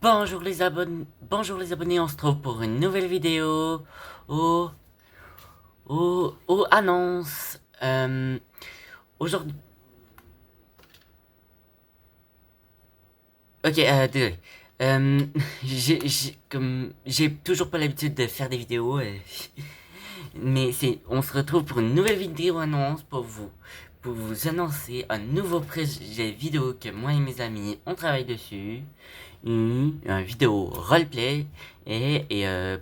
Bonjour les abonnés, on se trouve pour une nouvelle vidéo aux, aux annonces. Aujourd'hui, ok, désolé. Euh, j'ai toujours pas l'habitude de faire des vidéos, mais on se retrouve pour une nouvelle vidéo annonce pour vous annoncer un nouveau projet vidéo que moi et mes amis on travaille dessus. Un vidéo roleplay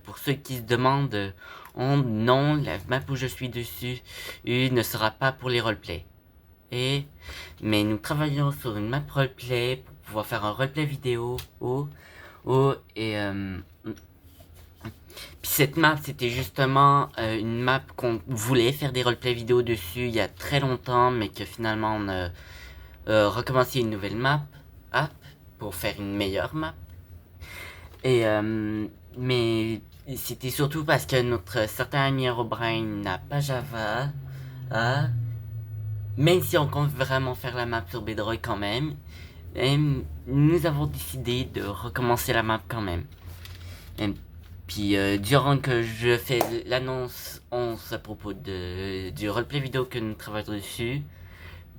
pour ceux qui se demandent non, la map où je suis dessus ne sera pas pour les roleplays. Mais nous travaillons sur une map roleplay pour pouvoir faire un roleplay vidéo oh, et puis cette map c'était justement une map qu'on voulait faire des roleplay vidéo dessus il y a très longtemps, mais que finalement on a recommencé une nouvelle app pour faire une meilleure map. Mais c'était surtout parce que notre certain ami Herobrine n'a pas Java. Ah, même si on compte vraiment faire la map sur Bedrock quand même. Et nous avons décidé de recommencer la map quand même. Et puis durant que je fais l'annonce à propos du roleplay vidéo que nous travaillons dessus,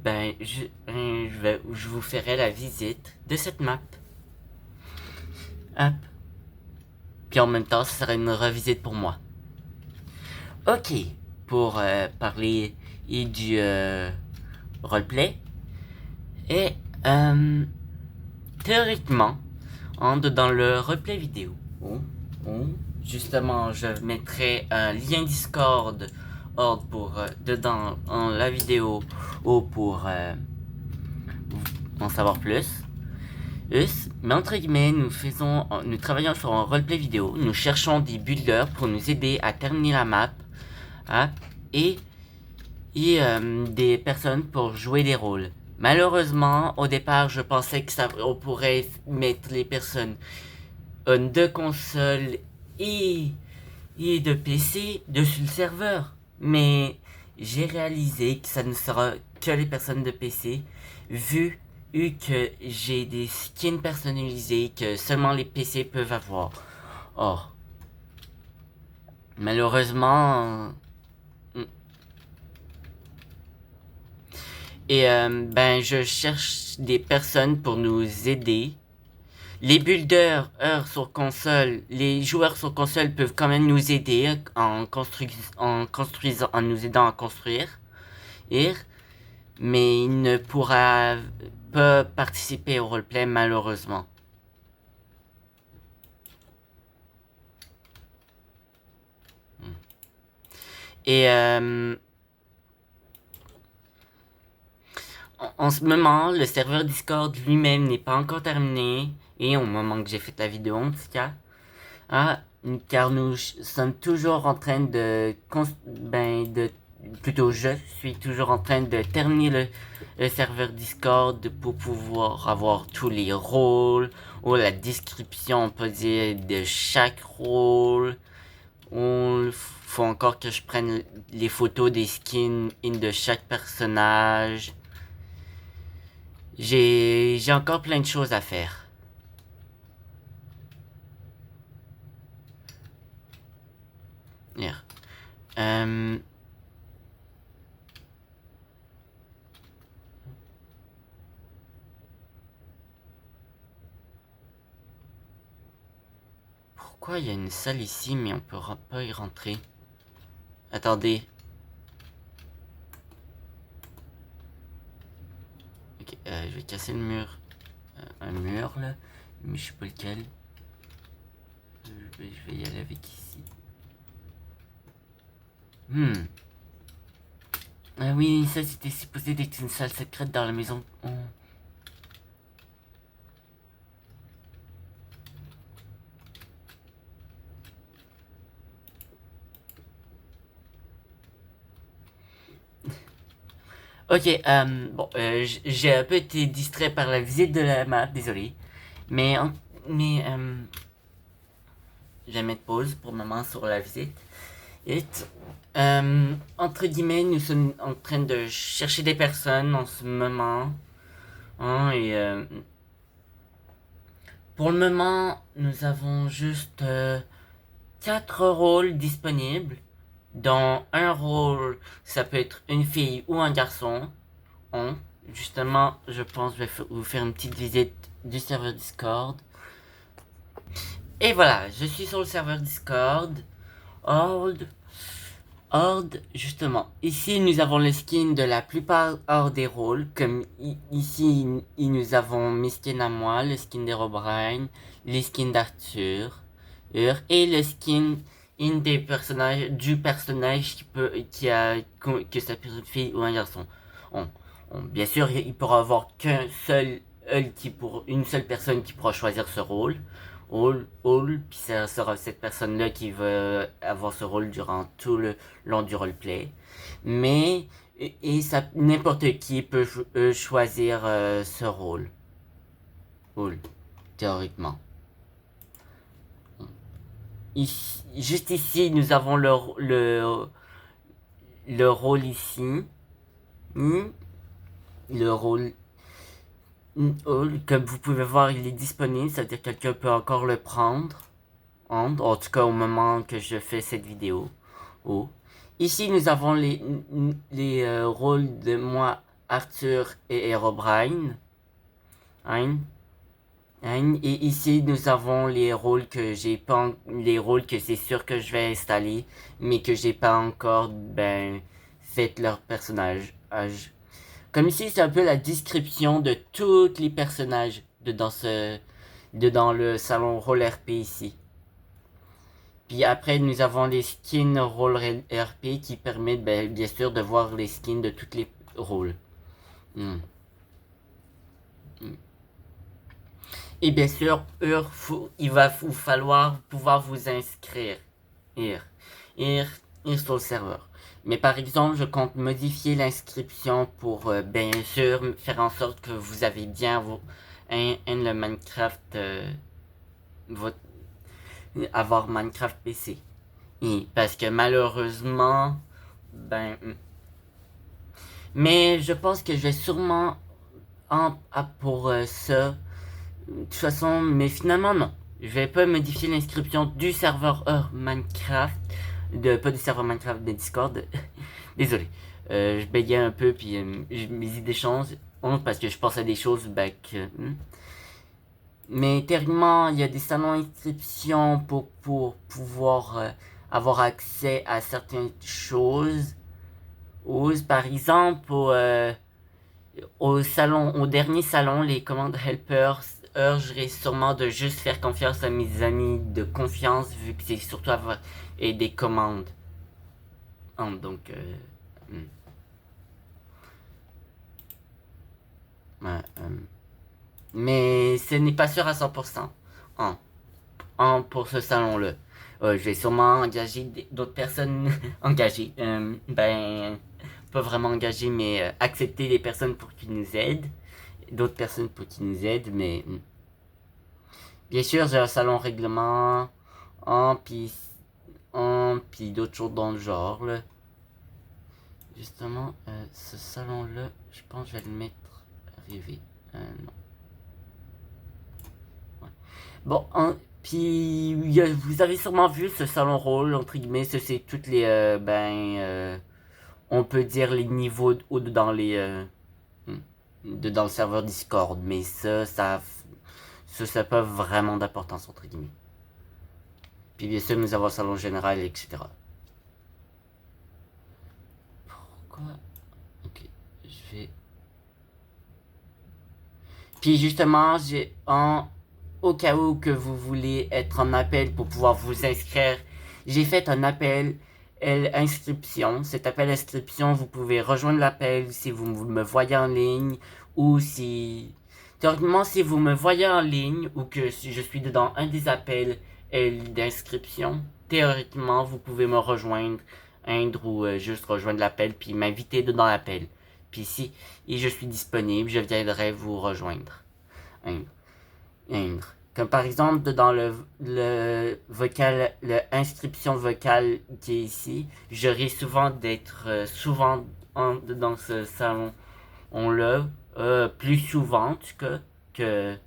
je vous ferai la visite de cette map. Hop. Puis en même temps, ce sera une revisite pour moi. Ok, pour parler du roleplay. Et théoriquement, dans le roleplay vidéo, oh, oh, justement, je mettrai un lien Discord pour dedans en la vidéo pour en savoir plus. Mais entre guillemets, nous travaillons sur un roleplay vidéo. Nous cherchons des builders pour nous aider à terminer la map. Hein, et des personnes pour jouer des rôles. Malheureusement, au départ, je pensais que on pourrait mettre les personnes de console et, et de PC dessus le serveur. Mais j'ai réalisé que ça ne sera que les personnes de PC, vu que j'ai des skins personnalisés que seulement les PC peuvent avoir. Or, malheureusement, je cherche des personnes pour nous aider. Les builders, sur console, les joueurs sur console peuvent quand même nous aider en nous aidant à construire. Mais ils ne pourra pas participer au roleplay malheureusement. Et en ce moment, le serveur Discord lui-même n'est pas encore terminé. Et au moment que j'ai fait la vidéo en tout cas. Ah, car nous sommes toujours en train plutôt je suis toujours en train de terminer le serveur Discord pour pouvoir avoir tous les rôles, ou la description, on peut dire, de chaque rôle. Il faut encore que je prenne les photos des skins de chaque personnage. J'ai encore plein de choses à faire. Here. Pourquoi il y a une salle ici mais on peut pas y rentrer? Attendez. Ok, je vais casser le mur. Un mur là. Mais je sais pas lequel. Je vais y aller avec ici. Ah oui, ça c'était supposé d'être une salle secrète dans la maison. Oh. Ok, bon, j'ai un peu été distrait par la visite de la map, désolé. Mais, je vais mettre pause pour le moment sur la visite. Et, entre guillemets, nous sommes en train de chercher des personnes en ce moment. Hein, Pour le moment, nous avons juste 4 rôles disponibles. Dans un rôle, ça peut être une fille ou un garçon. Justement, je pense que je vais vous faire une petite visite du serveur Discord. Et voilà, je suis sur le serveur Discord. Horde, justement. Ici, nous avons le skin de la plupart des rôles. Comme ici, nous avons mes skins à moi, le skin d'Herobrine, les skins d'Arthur, et le skin du personnage que ça peut être une fille ou un garçon. Bien sûr, il pourra avoir qu'un seul, une seule personne qui pourra choisir ce rôle. Puis ça sera cette personne-là qui va avoir ce rôle durant tout le long du roleplay. Mais, ça, n'importe qui peut choisir ce rôle. Théoriquement. Juste ici, nous avons le rôle ici. Le rôle comme vous pouvez voir, il est disponible, c'est-à-dire que quelqu'un peut encore le prendre. En tout cas, au moment que je fais cette vidéo. Ici, nous avons les rôles de moi, Arthur et Herobrine. Et ici, nous avons les rôles que c'est sûr que je vais installer, mais que j'ai pas encore, fait leur personnage. Comme ici, c'est un peu la description de tous les personnages dans le salon Rôle RP ici. Puis après, nous avons les skins Rôle RP qui permettent, bien sûr, de voir les skins de tous les rôles. Et bien sûr, il va vous falloir pouvoir vous inscrire. Sur le serveur. Mais par exemple, je compte modifier l'inscription pour bien sûr faire en sorte que vous avez bien le Minecraft, avoir Minecraft PC. Parce que malheureusement, mais je pense que je vais sûrement pour ça. De toute façon, mais finalement non. Je vais pas modifier l'inscription du serveur Minecraft. Pas du serveur Minecraft de Discord. Désolé. Je bégayais un peu, puis mes idées changent. Parce que je pense à des choses mais théoriquement, il y a des salons d'inscription pour pouvoir avoir accès à certaines choses. Par exemple, au dernier salon, les commandes helpers urgeraient sûrement de juste faire confiance à mes amis de confiance, vu que c'est surtout avoir des commandes. Donc, mais ce n'est pas sûr à 100%. Pour ce salon-là. Je vais sûrement engager d'autres personnes engagées. Pas vraiment engagées, mais accepter des personnes pour qu'ils nous aident. D'autres personnes pour qu'ils nous aident, mais bien sûr, j'ai un salon règlement, puis d'autres choses dans le genre, là. Justement, ce salon-là, je pense que je vais le mettre arrivé. Non. Ouais. Bon, puis vous avez sûrement vu ce salon rôle, entre guillemets, ça c'est toutes les, on peut dire les niveaux dans dans le serveur Discord, mais ça n'a pas vraiment d'importance, entre guillemets. Puis bien sûr, nous avons le salon général, etc. Pourquoi? Ok, je vais... Puis justement, au cas où que vous voulez être en appel pour pouvoir vous inscrire, j'ai fait un appel inscription. Cet appel inscription, vous pouvez rejoindre l'appel si vous me voyez en ligne ou si... Théoriquement, si vous me voyez en ligne ou que si je suis dans un des appels d'inscription, théoriquement, vous pouvez me rejoindre ou juste rejoindre l'appel puis m'inviter dans l'appel. Puis si je suis disponible, je viendrai vous rejoindre. Comme par exemple dans le vocal, l'inscription vocale qui est ici, je risque souvent d'être souvent dans ce salon on l'a plus souvent en tout cas que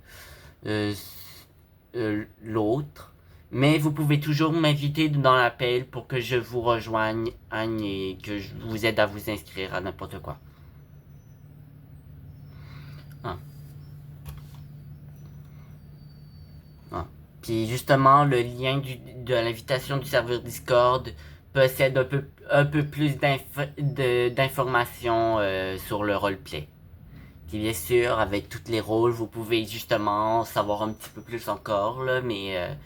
l'autre. Mais vous pouvez toujours m'inviter dans l'appel pour que je vous rejoigne et que je vous aide à vous inscrire à n'importe quoi. Ah. Ah. Puis justement, le lien de l'invitation du serveur Discord possède un peu plus d'informations sur le roleplay. Puis bien sûr, avec tous les rôles, vous pouvez justement savoir un petit peu plus encore, là, mais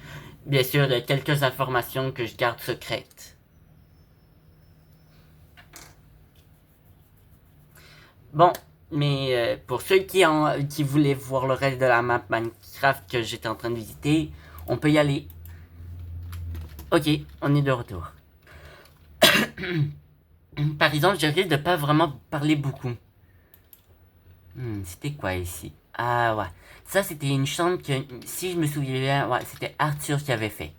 bien sûr, il y a quelques informations que je garde secrètes. Bon, mais pour ceux qui voulaient voir le reste de la map Minecraft que j'étais en train de visiter, on peut y aller. Ok, on est de retour. Par exemple, je risque de pas vraiment parler beaucoup. C'était quoi ici? Ah ouais. Ça, c'était une chambre que, si je me souviens bien, ouais, c'était Arthur qui avait fait.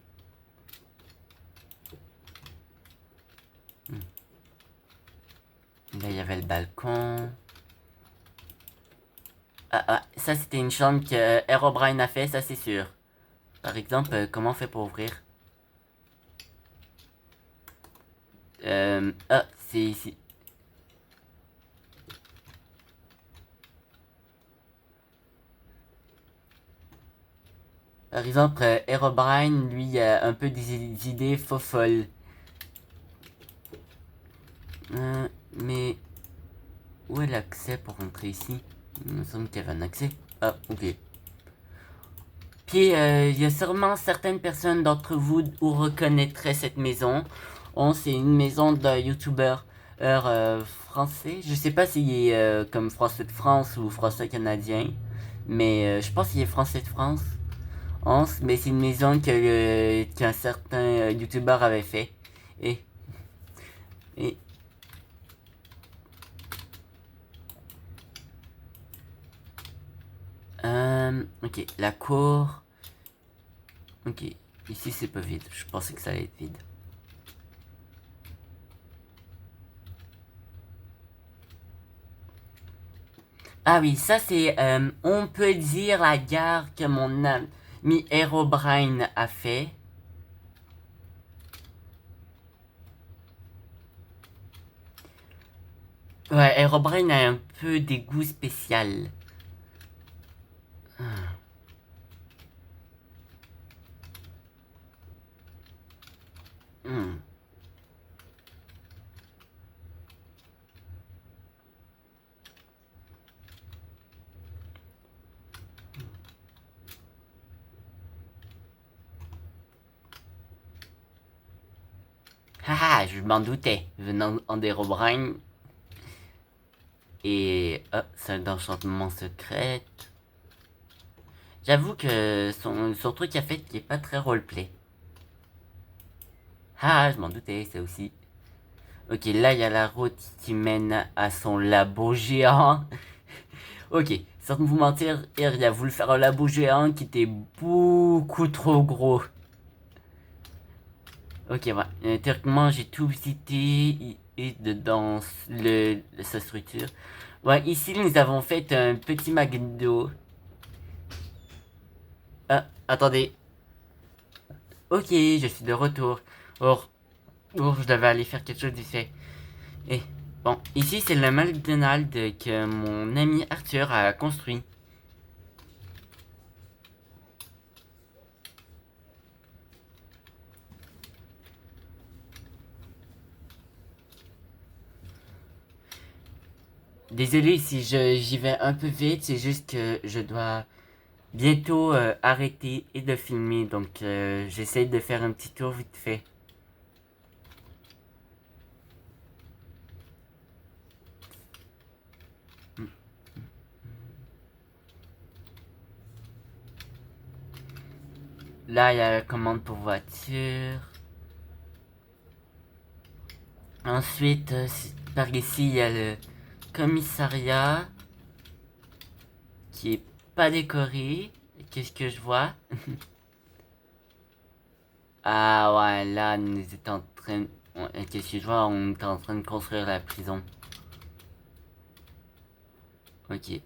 Là, il y avait le balcon. Ah, ça, c'était une chambre que Herobrine a fait, ça, c'est sûr. Par exemple, comment on fait pour ouvrir? C'est ici. Par exemple, Herobrine, lui, a un peu des idées faux folles. Mais où est l'accès pour rentrer ici? Il me semble qu'il y avait un accès. Ah, ok. Puis, il y a sûrement certaines personnes d'entre vous où reconnaîtraient cette maison. Oh, c'est une maison d'un YouTuber français. Je sais pas s'il est comme français de France ou français canadien. Mais je pense qu'il est français de France. Mais c'est une maison qu'un certain YouTuber avait fait. Et, et ok, la cour. Ok, ici c'est pas vide. Je pensais que ça allait être vide. Ah oui, ça c'est, on peut dire la gare que mon ami Herobrine a fait. Ouais, Herobrine a un peu des goûts spéciaux. Hmm. Haha, je m'en doutais, venant en d'Herobrine. Et, salle d'enchantement secrète. J'avoue que son truc a fait qui est pas très roleplay. Ah, je m'en doutais, ça aussi. Ok, là, il y a la route qui mène à son labo géant. Ok, sans vous mentir, il a voulu faire un labo géant qui était beaucoup trop gros. Ok, ouais. Théoriquement, j'ai tout visité et dans sa structure. Ouais, ici, nous avons fait un petit McDo. Ah, attendez. Ok, je suis de retour. Or, je devais aller faire quelque chose d'effet. Et bon, ici c'est le McDonald's que mon ami Arthur a construit. Désolé si j'y vais un peu vite, c'est juste que je dois bientôt arrêter et de filmer, donc j'essaie de faire un petit tour vite fait. Là, il y a la commande pour voiture. Ensuite, par ici, il y a le commissariat qui est pas décoré. Qu'est-ce que je vois? Ah ouais, là, nous étions en train... Qu'est-ce que je vois? On était en train de construire la prison. Ok.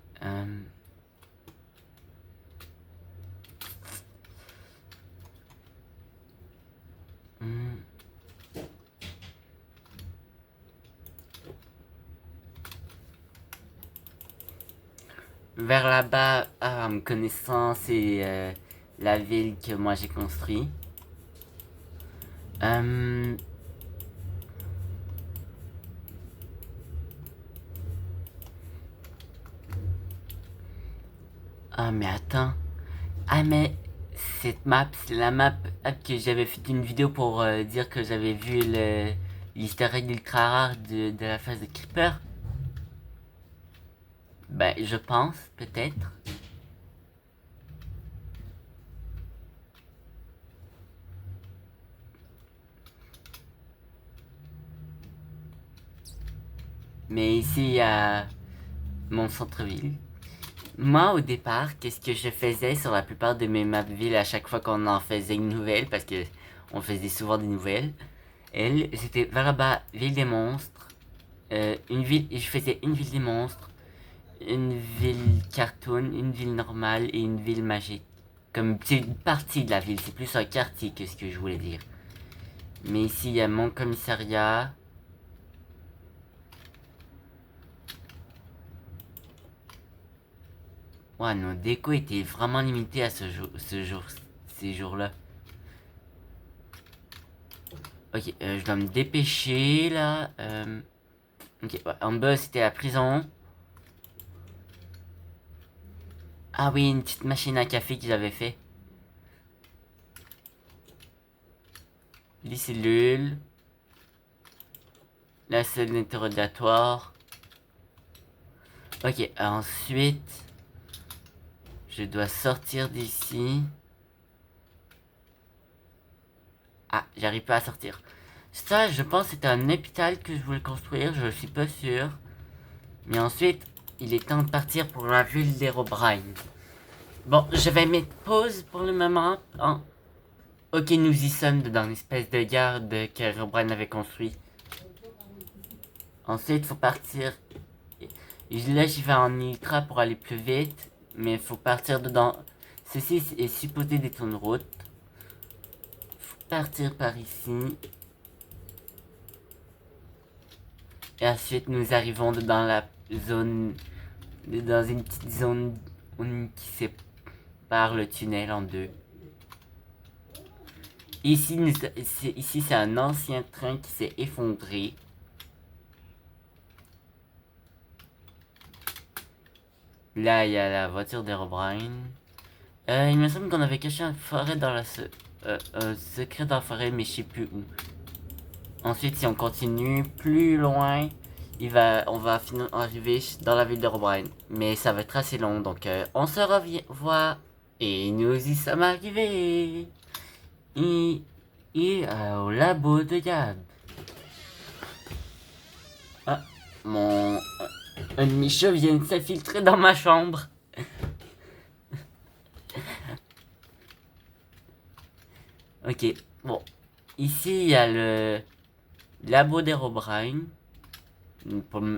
vers là-bas, en me connaissant, c'est la ville que moi j'ai construite. Ah, mais attends. Ah, mais cette map, c'est la map que j'avais fait une vidéo pour dire que j'avais vu l'easter egg ultra rare de la phase de Creeper. Ben, je pense, peut-être. Mais ici, il y a mon centre-ville. Moi, au départ, qu'est-ce que je faisais sur la plupart de mes maps villes à chaque fois qu'on en faisait une nouvelle, parce que on faisait souvent des nouvelles, c'était vers là-bas, ville des monstres, une ville, je faisais une ville des monstres, une ville cartoon, une ville normale et une ville magique. Comme c'est une partie de la ville, c'est plus un quartier que ce que je voulais dire. Mais ici, il y a mon commissariat. Ouais, nos décos étaient vraiment limités à ces jours-là. Ok, je dois me dépêcher là. Ok, ouais, en bas c'était la prison. Ah oui, une petite machine à café qu'ils avaient fait. Les cellules. La salle d'interrogatoire. Ok, ensuite, je dois sortir d'ici. Ah, j'arrive pas à sortir. Ça, je pense que c'était un hôpital que je voulais construire, je suis pas sûr. Mais ensuite, il est temps de partir pour la ville d'Herobrine. Bon, je vais mettre pause pour le moment. Ok, nous y sommes dans l'espèce de garde qu'Herobrine avait construit. Ensuite, faut partir. Là, j'y vais en ultra pour aller plus vite. Mais faut partir dedans. Ceci est supposé d'être une route. Faut partir par ici. Et ensuite, nous arrivons dans la zone. Dans une petite zone qui sépare le tunnel en deux. Ici, c'est un ancien train qui s'est effondré. Là, il y a la voiture d'Herobrine. Il me semble qu'on avait caché une forêt dans un secret dans la forêt, mais je sais plus où. Ensuite, si on continue plus loin, on va arriver dans la ville d'Herobrine. Mais ça va être assez long, donc on se revoit. Et nous y sommes arrivés. Au labo de Gab. Ah, un de mes chats vient de s'infiltrer dans ma chambre. Ok, bon. Ici, il y a le labo d'Herobrine.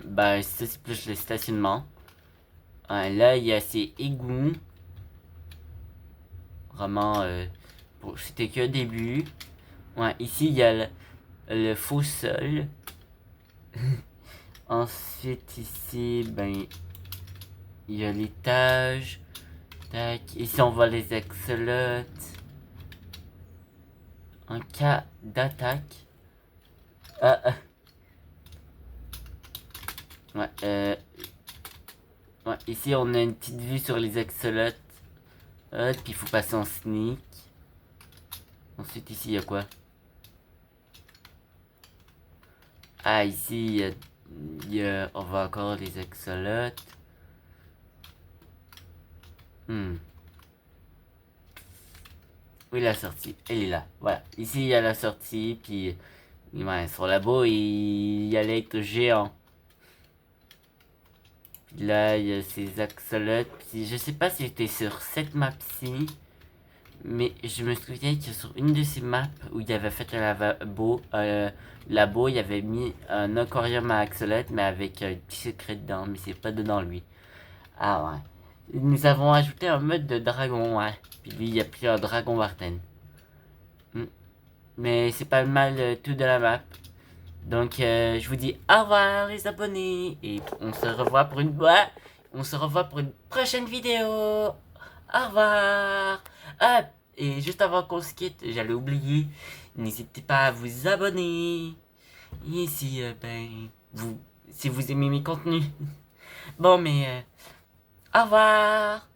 Bah, ça, c'est plus le stationnement. Là, il y a ces égouts. Vraiment, c'était que le début. Ouais, ici, il y a le faux sol. Ensuite, ici, ben, il y a l'étage. Tac. Ici, on voit les axolotes. En cas d'attaque. Ouais, ouais, ici, on a une petite vue sur les axolotes. Puis il faut passer en sneak. Ensuite, ici, il y a quoi? Ah, ici, on voit encore les axolotes. Oui, la sortie. Elle est là. Voilà. Ici, il y a la sortie. Puis, ouais, sur labo, il y a l'être géant. Puis là, il y a ces axolotes. Puis, je sais pas si j'étais sur cette map-ci. Mais je me souviens que sur une de ces maps où il avait fait un labo, il avait mis un aquarium à axolotes, mais avec un petit secret dedans. Mais c'est pas dedans, lui. Ah ouais. Nous avons ajouté un mode de dragon, ouais. Puis lui, il a pris un dragon Warden. Mais c'est pas mal tout de la map. Donc, je vous dis au revoir les abonnés. Et on se revoit pour une On se revoit pour une prochaine vidéo. Au revoir. Ah, et juste avant qu'on se quitte, j'allais oublier, n'hésitez pas à vous abonner. Et si, si vous aimez mes contenus. Bon, mais, au revoir.